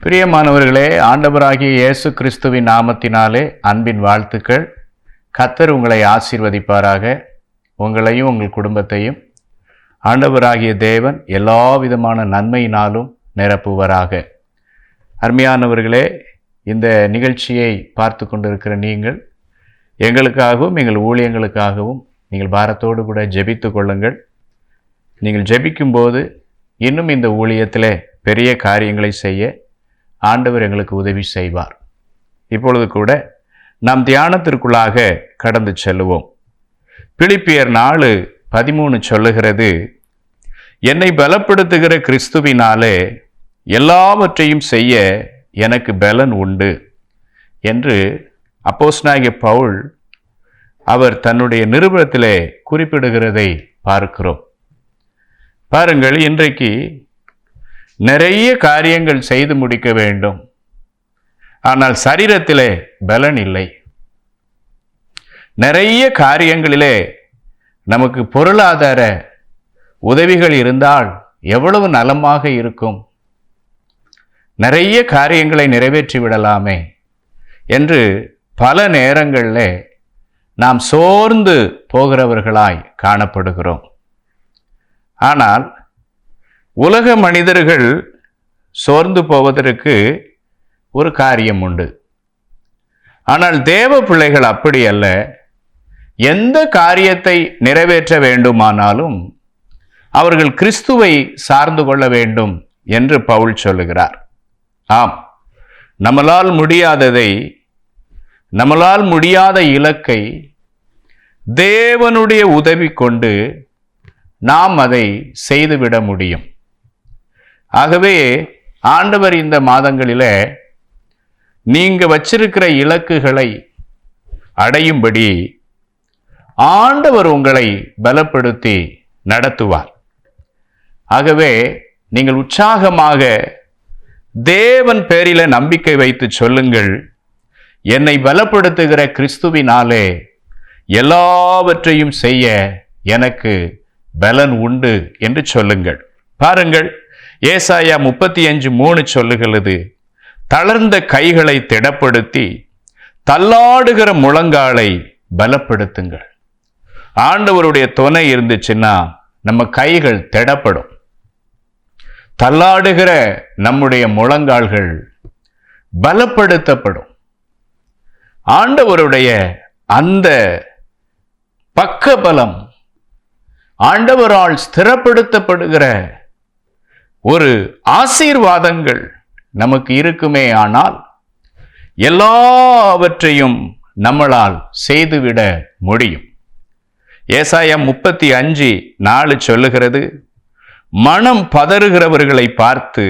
பிரியமானவர்களே, ஆண்டவராகிய இயேசு கிறிஸ்துவின் நாமத்தினாலே அன்பின் வாழ்த்துக்கள். கர்த்தர் உங்களை ஆசீர்வதிப்பாராக. உங்களையும் உங்கள் குடும்பத்தையும் ஆண்டவராகிய தேவன் எல்லா விதமான நன்மையினாலும் நிரப்புவராக. அருமையானவர்களே, இந்த நிகழ்ச்சியை பார்த்து கொண்டிருக்கிற நீங்கள் எங்களுக்காகவும் எங்கள் ஊழியங்களுக்காகவும் நீங்கள் பாரத்தோடு கூட ஜெபித்து கொள்ளுங்கள். நீங்கள் ஜெபிக்கும்போது இன்னும் இந்த ஊழியத்தில் பெரிய காரியங்களை செய்ய ஆண்டவர் எங்களுக்கு உதவி செய்வார். இப்பொழுது கூட நாம் தியானத்திற்குள்ளாக கடந்து செல்லுவோம். பிலிப்பியர் 4:13 சொல்லுகிறது, என்னை பலப்படுத்துகிற கிறிஸ்துவினாலே எல்லாவற்றையும் செய்ய எனக்கு பலன் உண்டு என்று அப்போஸ்தலனாகிய பவுல் அவர் தன்னுடைய நிருபத்திலே குறிப்பிடுகிறதை பார்க்கிறோம். பாருங்கள், இன்றைக்கு நிறைய காரியங்கள் செய்து முடிக்க வேண்டும், ஆனால் சரீரத்திலே பலன் இல்லை. நிறைய காரியங்களிலே நமக்கு பொருளாதார உதவிகள் இருந்தால் எவ்வளவு நலமாக இருக்கும், நிறைய காரியங்களை நிறைவேற்றி விடலாமே என்று பல நேரங்களில் நாம் சோர்ந்து போகிறவர்களாய் காணப்படுகிறோம். ஆனால் உலக மனிதர்கள் சோர்ந்து போவதற்கு ஒரு காரியம் உண்டு. ஆனால் தேவ பிள்ளைகள் அப்படி அல்ல. எந்த காரியத்தை நிறைவேற்ற வேண்டுமானாலும் அவர்கள் கிறிஸ்துவை சார்ந்து கொள்ள வேண்டும் என்று பவுல் சொல்லுகிறார். ஆம், நம்மளால் முடியாததை, நம்மளால் முடியாத இலக்கை தேவனுடைய உதவி கொண்டு நாம் அதை செய்துவிட முடியும். ஆகவே ஆண்டவர் இந்த மாதங்களிலே நீங்க வச்சிருக்கிற இலக்குகளை அடையும்படி ஆண்டவர் உங்களை பலப்படுத்தி நடத்துவார். ஆகவே நீங்கள் உற்சாகமாக தேவன் பேரில நம்பிக்கை வைத்து சொல்லுங்கள், என்னை பலப்படுத்துகிற கிறிஸ்துவினாலே எல்லாவற்றையும் செய்ய எனக்கு பலன் உண்டு என்று சொல்லுங்கள். பாருங்கள், ஏசாயா 35:3 சொல்லுகிறது, தளர்ந்த கைகளை திடப்படுத்தி தள்ளாடுகிற முழங்காலை பலப்படுத்துங்கள். ஆண்டவருடைய துணை இருந்துச்சுன்னா நம்ம கைகள் திடப்படும். தள்ளாடுகிற நம்முடைய முழங்கால்கள் பலப்படுத்தப்படும். ஆண்டவருடைய அந்த பக்க பலம், ஆண்டவரால் ஸ்திரப்படுத்தப்படுகிற ஒரு ஆசீர்வாதங்கள் நமக்கு இருக்குமே, ஆனால் எல்லாவற்றையும் நம்மளால் செய்துவிட முடியும். ஏசாயா 35:4 சொல்லுகிறது, மனம் பதறுகிறவர்களை பார்த்து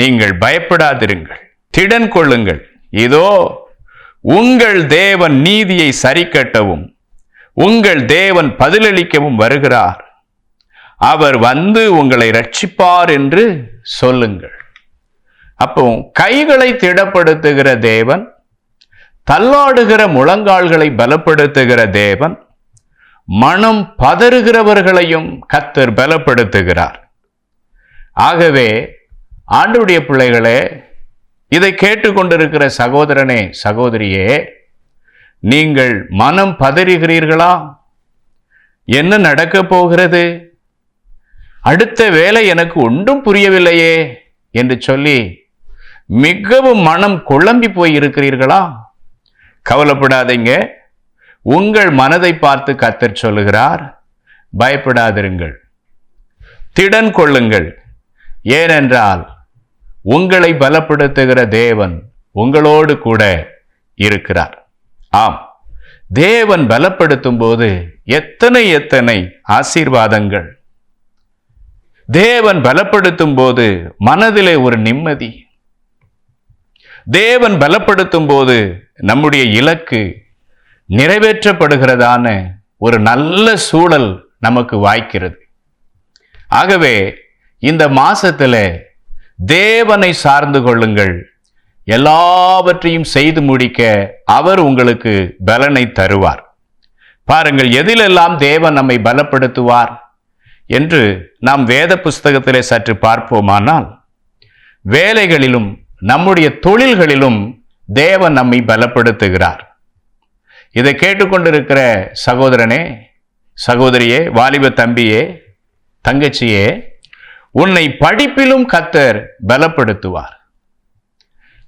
நீங்கள் பயப்படாதிருங்கள், திடன் கொள்ளுங்கள். இதோ உங்கள் தேவன் நீதியை சரிக்கட்டவும் உங்கள் தேவன் பதிலளிக்கவும் வருகிறார். அவர் வந்து உங்களை ரட்சிப்பார் என்று சொல்லுங்கள். அப்போ கைகளை திடப்படுத்துகிற தேவன், தள்ளாடுகிற முழங்கால்களை பலப்படுத்துகிற தேவன், மனம் பதறுகிறவர்களையும் கர்த்தர் பலப்படுத்துகிறார். ஆகவே ஆண்டவருடைய பிள்ளைகளே, இதை கேட்டுக்கொண்டிருக்கிற சகோதரனே, சகோதரியே, நீங்கள் மனம் பதறுகிறீர்களா? என்ன நடக்கப் போகிறது? அடுத்த வேலை எனக்கு ஒன்றும் புரியவில்லையே என்று சொல்லி மிகவும் மனம் குழம்பி போய் இருக்கிறீர்களா? கவலைப்படாதீங்க. உங்கள் மனதை பார்த்து கர்த்தர் சொல்லுகிறார், பயப்படாதிருங்கள், திடன் கொள்ளுங்கள். ஏனென்றால் உங்களை பலப்படுத்துகிற தேவன் உங்களோடு கூட இருக்கிறார். ஆம், தேவன் பலப்படுத்தும் போது எத்தனை எத்தனை ஆசீர்வாதங்கள். தேவன் பலப்படுத்தும் போது மனதிலே ஒரு நிம்மதி. தேவன் பலப்படுத்தும் போது நம்முடைய இலக்கு நிறைவேற்றப்படுகிறதான ஒரு நல்ல சூழல் நமக்கு வாய்க்கிறது. ஆகவே இந்த மாசத்துல தேவனை சார்ந்து கொள்ளுங்கள். எல்லாவற்றையும் செய்து முடிக்க அவர் உங்களுக்கு பலனை தருவார். பாருங்கள், எதிலெல்லாம் தேவன் நம்மை பலப்படுத்துவார் என்று நாம் வேத புஸ்தகத்திலே சற்று பார்ப்போமானால், வேலைகளிலும் நம்முடைய தொழில்களிலும் தேவன் நம்மை பலப்படுத்துகிறார். இதை கேட்டுக்கொண்டிருக்கிற சகோதரனே, சகோதரியே, வாலிப தம்பியே, தங்கச்சியே, உன்னை படிப்பிலும் கர்த்தர் பலப்படுத்துவார்.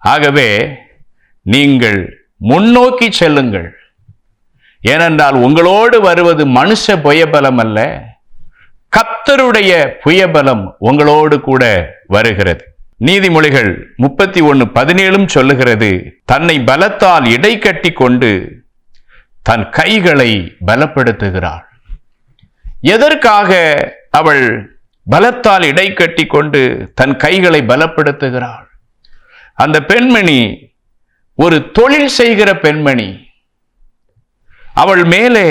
ஆகவே நீங்கள் முன்னோக்கி செல்லுங்கள். ஏனென்றால் உங்களோடு வருவது மனுஷ புயபலம் அல்ல, கர்த்தருடைய புயபலம் உங்களோடு கூட வருகிறது. நீதிமொழிகள் 31:17 சொல்லுகிறது, தன்னை பலத்தால் இடை கட்டி கொண்டு தன் கைகளை பலப்படுத்துகிறாள். எதற்காக அவள் பலத்தால் இடை கட்டி கொண்டு தன் கைகளை பலப்படுத்துகிறாள்? அந்த பெண்மணி ஒரு தொழில் செய்கிற பெண்மணி. அவள் மேலே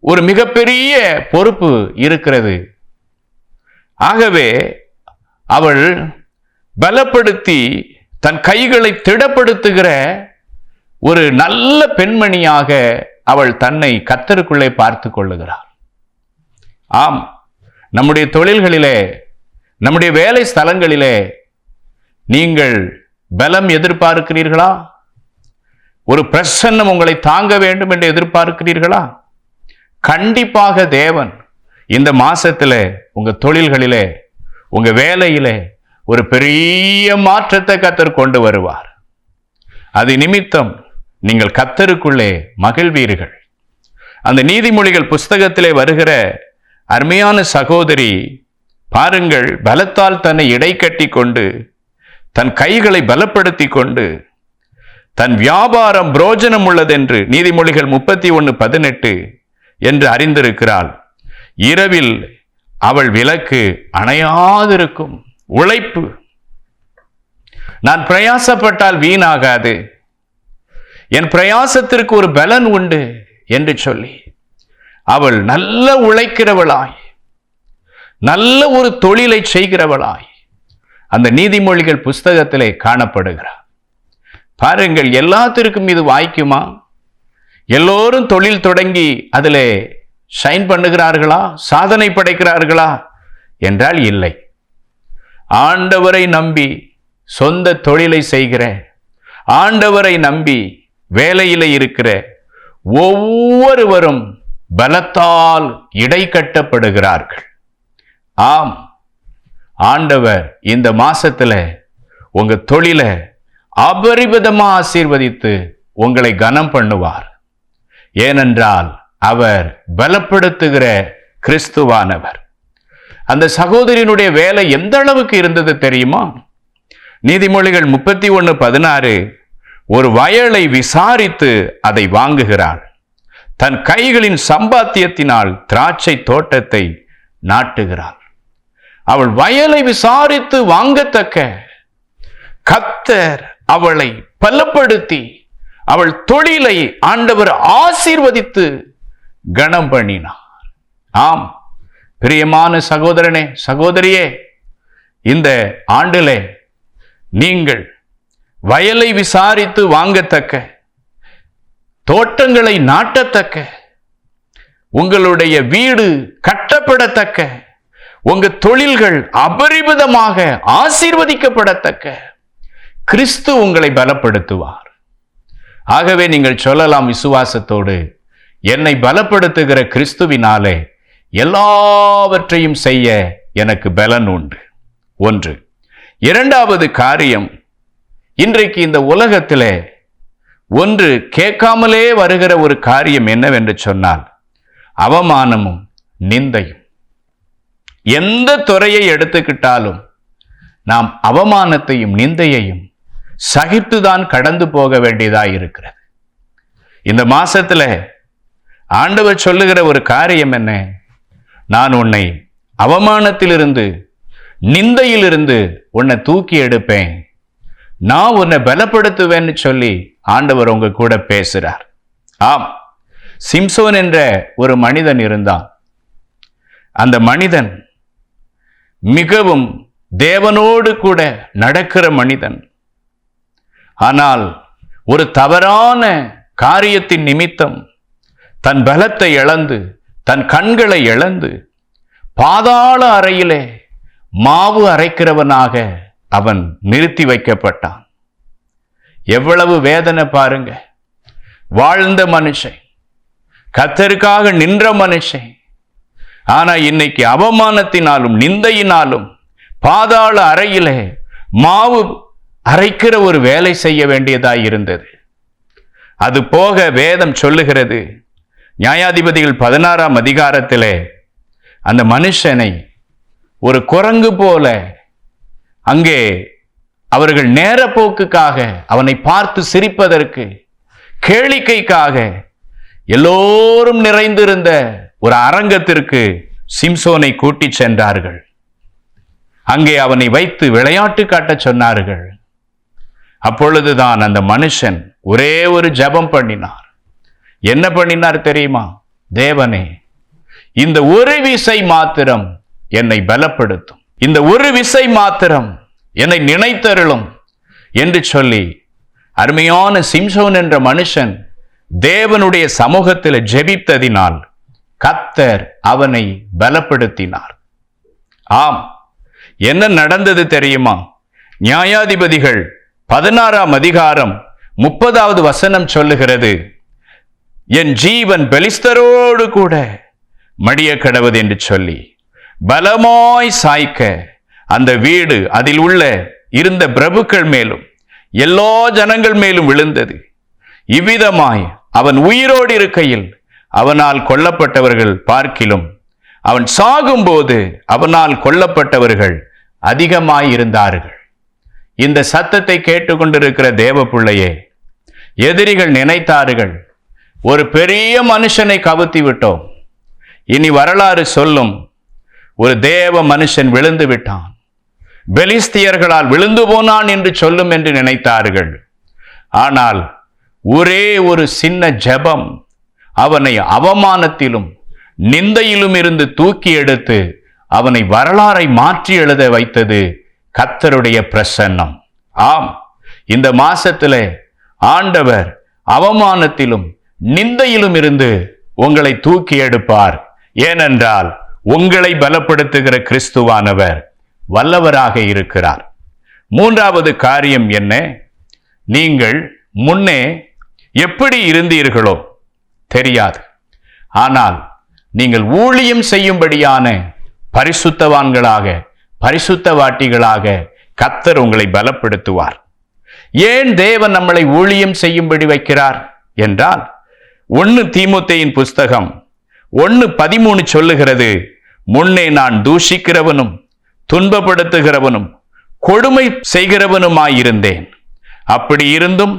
ஒரு மிகப்பெரிய பொறுப்பு இருக்கிறது. ஆகவே அவள் பலப்படுத்தி தன் கைகளை திடப்படுத்துகிற ஒரு நல்ல பெண்மணியாக அவள் தன்னை கர்த்தருக்குள்ளே பார்த்து கொள்ளுகிறாள். ஆம், நம்முடைய தொழில்களிலே, நம்முடைய வேலை ஸ்தலங்களிலே நீங்கள் பலம் எதிர்பார்க்கிறீர்களா? ஒரு பிரசன்னம் உங்களை தாங்க வேண்டும் என்று எதிர்பார்க்கிறீர்களா? கண்டிப்பாக தேவன் இந்த மாசத்துல உங்க தொழில்களிலே, உங்க வேலையிலே ஒரு பெரிய மாற்றத்தை கர்த்தர் கொண்டு வருவார். அது நிமித்தம் நீங்கள் கர்த்தருக்குள்ளே மகிழ்வீர்கள். அந்த நீதிமொழிகள் புஸ்தகத்திலே வருகிற அருமையான சகோதரி பாருங்கள், பலத்தால் தன்னை இடை கட்டி கொண்டு தன் கைகளை பலப்படுத்தி கொண்டு தன் வியாபாரம் புரோஜனம் உள்ளதென்று நீதிமொழிகள் 31:18 என்று அறிந்திருக்கிறாள். இரவில் அவள் விளக்கு அணையாதிருக்கும். உழைப்பு, நான் பிரயாசப்பட்டால் வீணாகாது, என் பிரயாசத்திற்கு ஒரு பலன் உண்டு என்று சொல்லி அவள் நல்ல உழைக்கிறவளாய், நல்ல ஒரு தொழிலை செய்கிறவளாய் அந்த நீதிமொழிகள் புஸ்தகத்திலே காணப்படுகிறார். பாருங்கள், எல்லாத்திற்கும் இது வாய்க்குமா? எல்லோரும் தொழில் தொடங்கி அதிலே ஷைன் பண்ணுகிறார்களா, சாதனை படைக்கிறார்களா என்றால் இல்லை. ஆண்டவரை நம்பி சொந்த தொழிலை செய்கிற, ஆண்டவரை நம்பி வேலையிலே இருக்கிற ஒவ்வொருவரும் பலத்தால் இடை கட்டப்படுகிறார்கள். ஆம், ஆண்டவர் இந்த மாசத்துல உங்க தொழிலை அபரிவிதமா ஆசீர்வதித்து உங்களை கனம் பண்ணுவார். ஏனென்றால் அவர் பலப்படுத்துகிற கிறிஸ்துவானவர். அந்த சகோதரியினுடைய வேலை எந்த அளவுக்கு இருந்தது தெரியுமா? நீதிமொழிகள் 31:16 ஒரு வயலை விசாரித்து அதை வாங்குகிறாள். தன் கைகளின் சம்பாத்தியத்தினால் திராட்சை தோட்டத்தை நாட்டுகிறாள். அவள் வயலை விசாரித்து வாங்கத்தக்க கர்த்தர் அவளை பலப்படுத்தி அவள் தொழிலை ஆண்டவர் ஆசீர்வதித்து கனம் பண்ணினார். ஆம், பிரியமான சகோதரனே, சகோதரியே, இந்த ஆண்டிலே நீங்கள் வயலை விசாரித்து வாங்கத்தக்க, தோட்டங்களை நாட்டத்தக்க, உங்களுடைய வீடு கட்டப்படத்தக்க, உங்க தொழில்கள் அபரிமிதமாக ஆசீர்வதிக்கப்படத்தக்க கிறிஸ்து உங்களை பலப்படுத்துவார். ஆகவே நீங்கள் சொல்லலாம் விசுவாசத்தோடு, என்னை பலப்படுத்துகிற கிறிஸ்துவினாலே எல்லாவற்றையும் செய்ய எனக்கு பலன் உண்டு. ஒன்று. இரண்டாவது காரியம், இன்றைக்கு இந்த உலகத்திலே ஒன்று கேட்காமலே வருகிற ஒரு காரியம் என்னவென்று சொன்னால் அவமானமும் நிந்தையும். எந்த துறையை எடுத்துக்கிட்டாலும் நாம் அவமானத்தையும் நிந்தையையும் சகித்துதான் கடந்து போக வேண்டியதாக இருக்கிறது. இந்த மாசத்துல ஆண்டவர் சொல்லுகிற ஒரு காரியம் என்ன? நான் உன்னை அவமானத்திலிருந்து, நிந்தையிலிருந்து உன்னை தூக்கி எடுப்பேன், நான் உன்னை பலப்படுத்துவேன்னு சொல்லி ஆண்டவர் உங்க கூட பேசுறார். ஆம், சிம்சோன் என்ற ஒரு மனிதன் இருந்தான். அந்த மனிதன் மிகவும் தேவனோடு கூட நடக்கிற மனிதன். ஆனால் ஒரு தவறான காரியத்தின் நிமித்தம் தன் பலத்தை இழந்து, தன் கண்களை இழந்து, பாதாள அறையிலே மாவு அரைக்கிறவனாக அவன் நிறுத்தி வைக்கப்பட்டான். எவ்வளவு வேதனை பாருங்க. வாழ்ந்த மனுஷன், கர்த்தருக்காக நின்ற மனுஷன், ஆனா இன்னைக்கு அவமானத்தினாலும் நிந்தையினாலும் பாதாள அறையிலே மாவு அரைக்கிற ஒரு வேலை செய்ய வேண்டியதாய் இருந்தது. அது போக வேதம் சொல்லுகிறது, நியாயாதிபதிகள் 16ஆம் அதிகாரத்திலே அந்த மனுஷனை ஒரு குரங்கு போல அங்கே அவர்கள் நேரப்போக்குக்காக அவனை பார்த்து சிரிப்பதற்கு, கேளிக்கைக்காக எல்லோரும் நிறைந்திருந்த ஒரு அரங்கத்திற்கு சிம்சோனை கூட்டிச் சென்றார்கள். அங்கே அவனை வைத்து விளையாட்டு காட்டச் சொன்னார்கள். அப்பொழுதுதான் அந்த மனுஷன் ஒரே ஒரு ஜெபம் பண்ணினார். என்ன பண்ணினார் தெரியுமா? தேவனே, இந்த ஒரு விசை மாத்திரம் என்னை பலப்படுத்தும், இந்த ஒரு விசை மாத்திரம் என்னை நினைத்தருளும் என்று சொல்லி அருமையான சிம்சோன் என்ற மனுஷன் தேவனுடைய சமூகத்தில் ஜெபித்ததினால் கர்த்தர் அவனை பலப்படுத்தினார். ஆம், என்ன நடந்தது தெரியுமா? நியாயாதிபதிகள் 16ஆம் அதிகாரம் 30வது வசனம் சொல்லுகிறது, என் ஜீவன் பெலிஸ்தரோடு கூட மடிய கடவுது என்று சொல்லி பலமாய் சாய்க்க அந்த வீடு அதில் உள்ள இருந்த பிரபுக்கள் மேலும் எல்லா ஜனங்கள் மேலும் விழுந்தது. இவ்விதமாய் அவன் உயிரோடு இருக்கையில் அவனால் கொல்லப்பட்டவர்கள் பார்க்கிலும் அவன் சாகும்போது அவனால் கொல்லப்பட்டவர்கள் அதிகமாயிருந்தார்கள். இந்த சத்தத்தை கேட்டுக்கொண்டிருக்கிற தேவ பிள்ளையே, எதிரிகள் நினைத்தார்கள், ஒரு பெரிய மனுஷனை கவுத்தி விட்டோம், இனி வரலாறு சொல்லும் ஒரு தேவ மனுஷன் விழுந்து விட்டான், பெலிஸ்தியர்களால் விழுந்து போனான் என்று சொல்லும் என்று நினைத்தார்கள். ஆனால் ஒரே ஒரு சின்ன ஜெபம் அவனை அவமானத்திலும் நிந்தையிலும் இருந்து தூக்கி எடுத்து அவனை வரலாறை மாற்றி எழுத வைத்தது கர்த்தருடைய பிரசன்னம். ஆம், இந்த மாசத்திலே ஆண்டவர் அவமானத்திலும் நிந்தையிலும் இருந்து உங்களை தூக்கி எடுப்பார். ஏனென்றால் உங்களை பலப்படுத்துகிற கிறிஸ்துவானவர் வல்லவராக இருக்கிறார். மூன்றாவது காரியம் என்ன? நீங்கள் முன்னே எப்படி இருந்தீர்களோ தெரியாது, ஆனால் நீங்கள் ஊழியம் செய்யும்படியான பரிசுத்தவான்களாக, பரிசுத்தவாட்டிகளாக கர்த்தர் உங்களை பலப்படுத்துவார். ஏன் தேவன் நம்மளை ஊழியம் செய்யும்படி வைக்கிறார் என்றால், 1 தீமோத்தேயின் புஸ்தகம் 1:13 சொல்லுகிறது, முன்னே நான் தூஷிக்கிறவனும் துன்பப்படுத்துகிறவனும் கொடுமை செய்கிறவனுமாயிருந்தேன். அப்படி இருந்தும்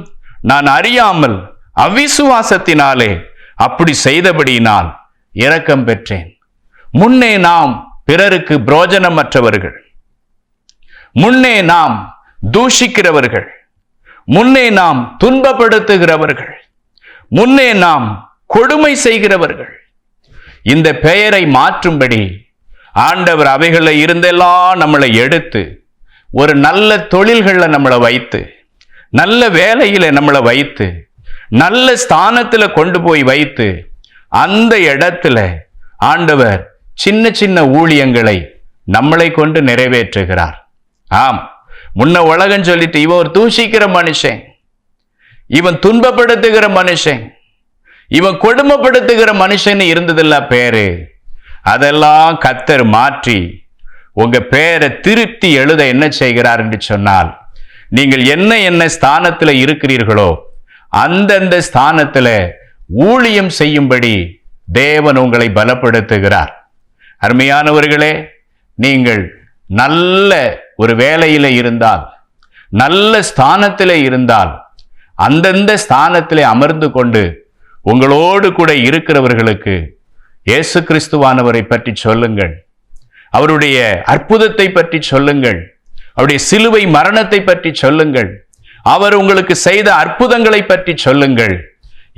நான் அறியாமல் அவிசுவாசத்தினாலே அப்படி செய்தபடியினால் இரக்கம் பெற்றேன். முன்னே நாம் பிறருக்கு பிரோஜனமற்றவர்கள், முன்னே நாம் தூஷிக்கிறவர்கள், முன்னே நாம் துன்பப்படுத்துகிறவர்கள், முன்னே நாம் கொடுமை செய்கிறவர்கள். இந்த பெயரை மாற்றும்படி ஆண்டவர் அவைகளில் இருந்தெல்லாம் நம்மளை எடுத்து ஒரு நல்ல தொழில்களில் நம்மளை வைத்து, நல்ல வேலையில நம்மளை வைத்து, நல்ல ஸ்தானத்துல கொண்டு போய் வைத்து, அந்த இடத்துல ஆண்டவர் சின்ன சின்ன ஊழியங்களை நம்மளை கொண்டு நிறைவேற்றுகிறார். ஆம், முன்ன உலகம் சொல்லிட்டு இவன் ஒரு தூஷிக்கிற மனுஷன், இவன் துன்பப்படுத்துகிற மனுஷன், இவன் கொடுமைப்படுத்துகிற மனுஷன் இருந்ததில்ல பேரு. அதெல்லாம் கர்த்தர் மாற்றி உங்க பேரை திருத்தி எழுத என்ன செய்கிறார் என்று சொன்னால், நீங்கள் என்ன ஸ்தானத்துல இருக்கிறீர்களோ அந்தந்த ஸ்தானத்துல ஊழியம் செய்யும்படி தேவன் உங்களை பலப்படுத்துகிறார். அருமையானவர்களே, நீங்கள் நல்ல ஒரு வேலையில இருந்தால், நல்ல ஸ்தானத்திலே இருந்தால், அந்தந்த ஸ்தானத்திலே அமர்ந்து கொண்டு உங்களோடு கூட இருக்கிறவர்களுக்கு இயேசு கிறிஸ்துவானவரை பற்றி சொல்லுங்கள், அவருடைய அற்புதத்தை பற்றி சொல்லுங்கள், அவருடைய சிலுவை மரணத்தை பற்றி சொல்லுங்கள், அவர் உங்களுக்கு செய்த அற்புதங்களை பற்றி சொல்லுங்கள்.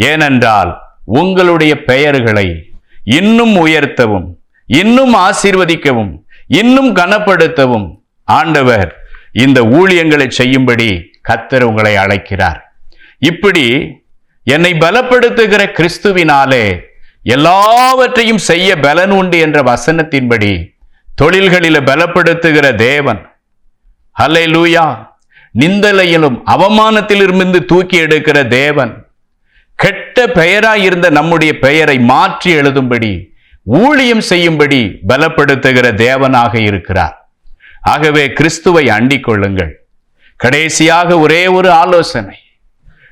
ஏனென்றால் உங்களுடைய பெயர்களை இன்னும் உயர்த்தவும், இன்னும் ஆசீர்வதிக்கவும், இன்னும் கனப்படுத்தவும் ஆண்டவர் இந்த ஊழியங்களை செய்யும்படி கர்த்தர் உங்களை அழைக்கிறார். இப்படி என்னை பலப்படுத்துகிற கிறிஸ்துவினாலே எல்லாவற்றையும் செய்ய பலன் உண்டு என்ற வசனத்தின்படி தொழில்களில் பலப்படுத்துகிற தேவன், ஹல்லேலூயா, நிந்தலையிலும் அவமானத்திலிருந்து தூக்கி எடுக்கிற தேவன், கெட்ட பெயராயிருந்த நம்முடைய பெயரை மாற்றி எழுதும்படி, ஊழியம் செய்யும்படி பலப்படுத்துகிற தேவனாக இருக்கிறார். ஆகவே கிறிஸ்துவை அண்டிக் கொள்ளுங்கள். கடைசியாக ஒரே ஒரு ஆலோசனை,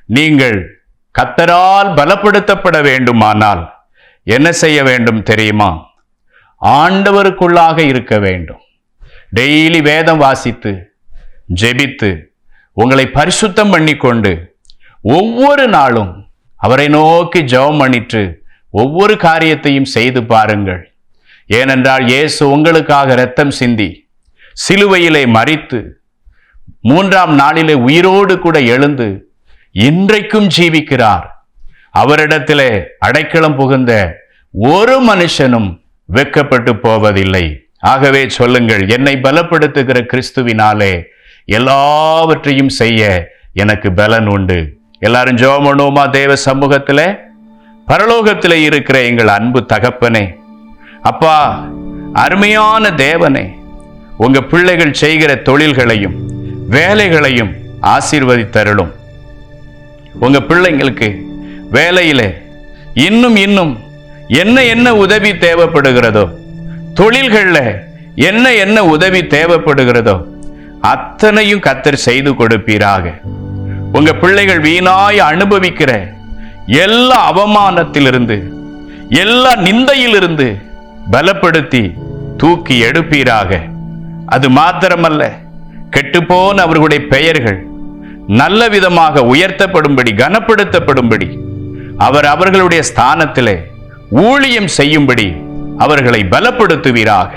நீங்கள் கர்த்தரால் பலப்படுத்தப்பட வேண்டுமானால் என்ன செய்ய வேண்டும் தெரியுமா? ஆண்டவருக்குள்ளாக இருக்க வேண்டும். டெய்லி வேதம் வாசித்து ஜெபித்து உங்களை பரிசுத்தம் பண்ணிக்கொண்டு ஒவ்வொரு நாளும் அவரை நோக்கி ஜெபம் பண்ணிட்டு ஒவ்வொரு காரியத்தையும் செய்து பாருங்கள். ஏனென்றால் இயேசு உங்களுக்காக இரத்தம் சிந்தி சிலுவையிலே மரித்து 3ஆம் நாளிலே உயிரோடு கூட எழுந்து இன்றைக்கும் ஜீவிக்கிறார். அவரிடத்திலே அடைக்கலம் புகுந்த ஒரு மனுஷனும் வெட்கப்பட்டு போவதில்லை. ஆகவே சொல்லுங்கள், என்னை பலப்படுத்துகிற கிறிஸ்துவினாலே எல்லாவற்றையும் செய்ய எனக்கு பலன் உண்டு. எல்லாரும் ஜெபம் பண்ணுவோமா? தேவ சமூகத்திலே, பரலோகத்திலே இருக்கிற எங்கள் அன்பு தகப்பனே, அப்பா, அருமையான தேவனே, உங்க பிள்ளைகள் செய்கிற தொழில்களையும் வேலைகளையும் ஆசீர்வதித்தருளும். உங்க பிள்ளைங்களுக்கு வேலையிலே இன்னும் என்ன உதவி தேவைப்படுகிறதோ, தொழில்களில் என்ன உதவி தேவைப்படுகிறதோ அத்தனையும் கர்த்தர் செய்து கொடுப்பீராக. உங்க பிள்ளைகள் வீணாய் அனுபவிக்கிற எல்லா அவமானத்திலிருந்து, எல்லா நிந்தையிலிருந்து பலப்படுத்தி தூக்கி எடுப்பீராக. அது மாத்திரமல்ல, கெட்டுப்போன அவர்களுடைய பெயர்கள் நல்ல விதமாக உயர்த்தப்படும்படி, கனப்படுத்தப்படும்படி, அவர்களுடைய ஸ்தானத்திலே ஊழியம் செய்யும்படி அவர்களை பலப்படுத்துவீராக.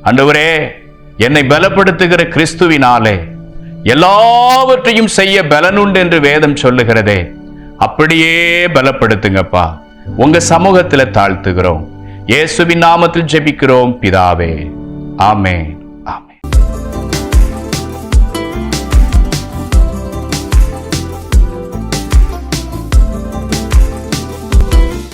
ஆண்டவரே, என்னை பலப்படுத்துகிற கிறிஸ்துவினாலே எல்லாவற்றையும் செய்ய பலனுண்டு என்று வேதம் சொல்லுகிறதே, அப்படியே பலப்படுத்துங்கப்பா. உங்க சமூகத்தில் தாழ்த்துகிறோம். இயேசுவின் நாமத்தில் ஜெபிக்கிறோம் பிதாவே, ஆமென்.